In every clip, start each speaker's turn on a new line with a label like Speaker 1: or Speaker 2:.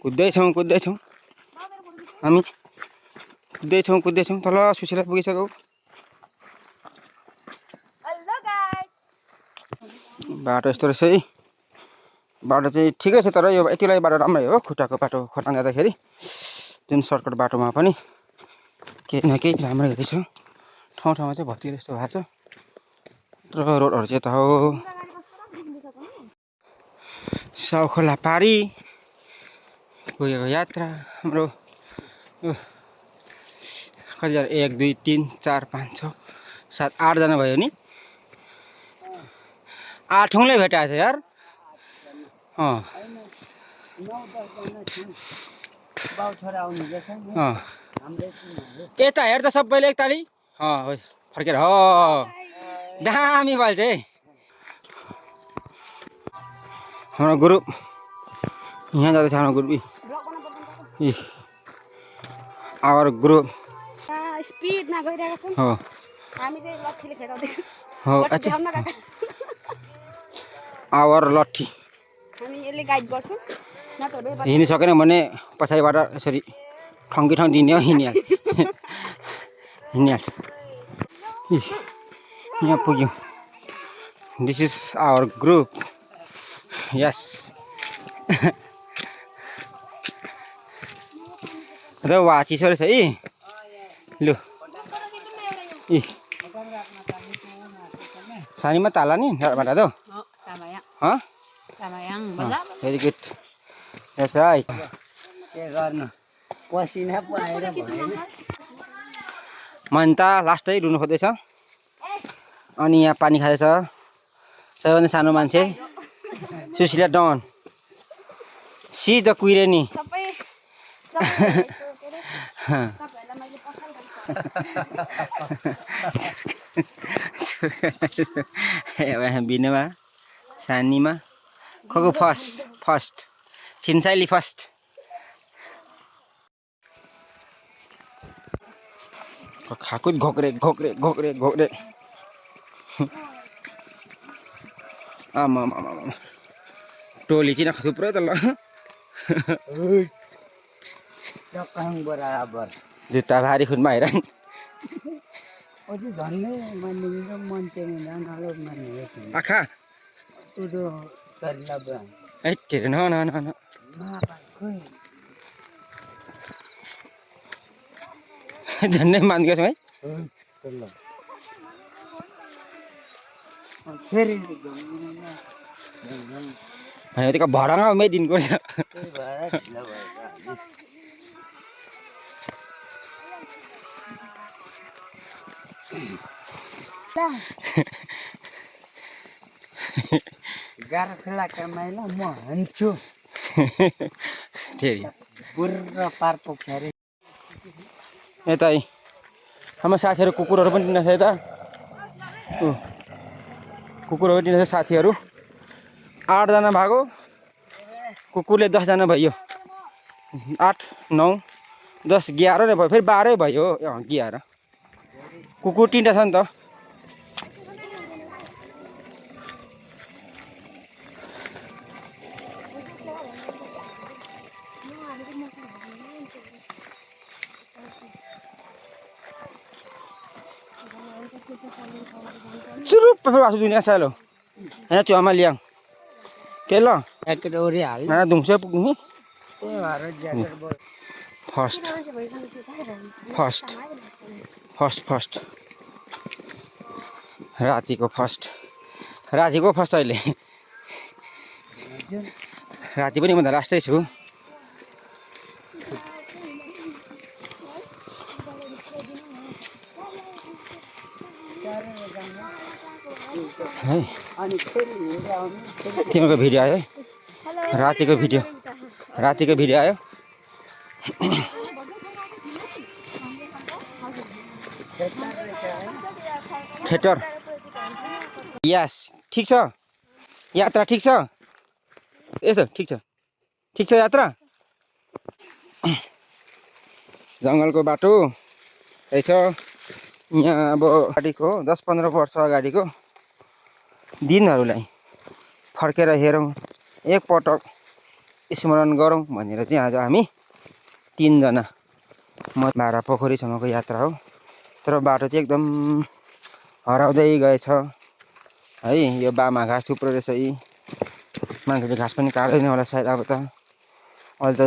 Speaker 1: कुद्दैछौँ हामी कुद्दैछौँ तल सुशीला पुगिसक्यौ। बाटो यस्तो रहेछ है। बाटो चाहिँ ठिकै छ तर यो यतिलाई बाटो राम्रै हो। खुट्टाको बाटो खोटाङ जाँदाखेरि जुन सर्टकट बाटोमा पनि केही न केही राम्रै रहेछ। ठाउँमा चाहिँ भत्किएर यस्तो भएको छ र रोडहरू चाहिँ यता हो साउखोला पारी गएको यात्रा हाम्रो कतिजना 1 2 3 4 5 6 7 8 जना भयो नि। 8औँले भेटाएछ यार। यता हेर त सबैले एकताली फर्केर हो दामी बाल चाहिँ हाम्रो ग्रुप यहाँ जाँदैछ। हाम्रो ग्रुप आवर ग्रुप
Speaker 2: स्पिडमा गइरहेका छौँ।
Speaker 1: हो
Speaker 2: हामी चाहिँ लट्ठीले खेदाउँदैछौँ।
Speaker 1: हो अच्छा आवर लट्ठी
Speaker 2: हामी यसले गाइड गर्छौँ।
Speaker 1: हिँड्नु सकेन भने पछाडिबाट यसरी ठङ्की ठाउँ दिने हो हिँडिहाल्छ। यहाँ पुग्यौँ। दिस इज आवर ग्रुप यस। र वा चिसो रहेछ है। लु सानीमा ताला नि बाटा त भेरी गुड यस है। के गर्नु पसिना पो आएर भएन। मन त लास्टै रुनु खोज्दैछ अनि यहाँ पानी खाँदैछ सबैभन्दा सानो मान्छे सुशीला डन सी द कुइरेनी। बिनुमा सानीमा खोको फर्स्ट छिन्साइली फर्स्ट। खाएको घोक्रे आमा टोली चाहिँ थुप्रो त ल बराबर जुत्ता भारी खुनमा हेर आखा झन्डै मान्दिएको छौँ है। भनेको भरङमै दिनको छ।
Speaker 3: गाह्रो खेला कमाइला म हान्छु बुर्र पार पुग्छ अरे।
Speaker 1: यता हाम्रो साथीहरू कुकुरहरू पनि दिन्छ यता कुकुरहरू दिन्छ साथीहरू 8 जना भएको कुकुरले 10 जना भयो 8 9 10 11 नै भयो फेरि 12 भयो 11 कुकुर 3टा छ नि त। Suruh pasal dunia saya lo. Hanya cuma liang. Kela. Mana dung saya pun ni. First. राति को फर्स्ट अहिले राति पनि म त लास्टै छु। तिम्रो भिडियो आयो रातिको भिडियो आयो। थिएटर यस ठीक छ यात्रा ठीक छ यसो ठीक छ यात्रा जङ्गलको बाटो रहेछ यहाँ। अब गाडीको 10-15 वर्ष अगाडिको दिनहरूलाई फर्केर हेरौँ एकपटक स्मरण गरौँ भनेर चाहिँ आज हामी 3 जना म भाडा पोखरीसम्मको यात्रा हो। तर बाटो चाहिँ एकदम हराउँदै गएछ है। यो बामा घाँस थुप्रो रहेछ यी मान्छेले घाँस पनि काट्दैन होला सायद। अब त अहिले त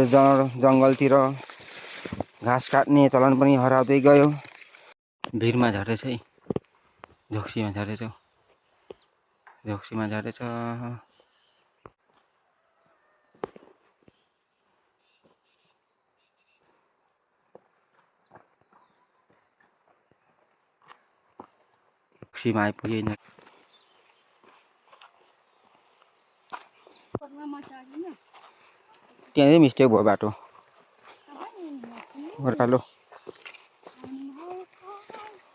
Speaker 1: जङ्गलतिर घाँस काट्ने चलन पनि हराउँदै गयो। भिरमा झरेछ है, झोक्सीमा झरेछ, झोक्सीमा झरेछ। झोक्सीमा आइपुगेन। त्यहाँ चाहिँ मिस्टेक भयो बाटो ओह्रालो।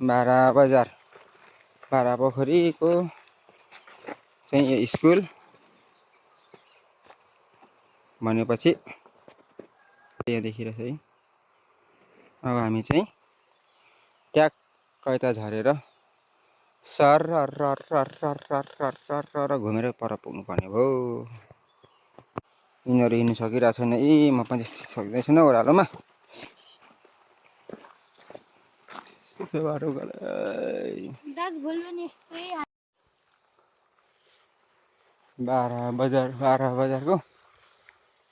Speaker 1: बारा बजार बारा पोखरीको चाहिँ यो स्कुल भनेपछि यहाँ देखिरहेछ है। अब हामी चाहिँ ट्याक्क यता झरेर सर घुमेर पर पुग्नुपर्ने भयो। यिनीहरू हिँड्नु सकिरहेको छैन। म पनि त्यस्तो सक्दैन छैन ओह्रालोमा। बाटो बारा बजारको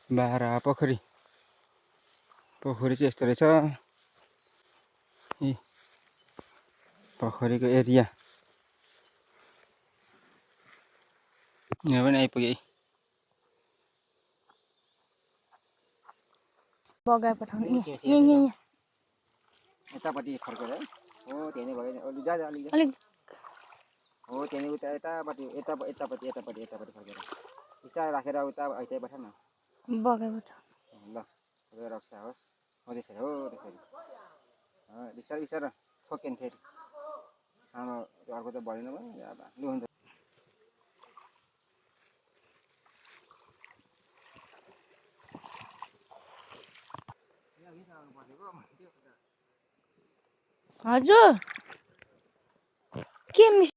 Speaker 1: बारा पोखरी चाहिँ यस्तो रहेछ। पोखरीको एरिया यहाँ पनि आइपुगे।
Speaker 2: बगाए पठाउनु यहाँ
Speaker 1: यतापट्टि फर्केर है। हो त्यहाँ नै भयो। अलि जा अलिक
Speaker 2: अलिक
Speaker 1: हो त्यहाँ उता यतापट्टि यतापट्टि फर्केर बिस्तारै राखेर उता ऐचाइ पठ न।
Speaker 2: बगाए पठाउनु
Speaker 1: ल रक्षा होस्। हो त्यसरी हो त्यसरी बिस्तारै बिस्तारै ठोकेन फेरि आमा अर्को त भएन भयो। लु हुन्छ।
Speaker 2: हजुर के मिस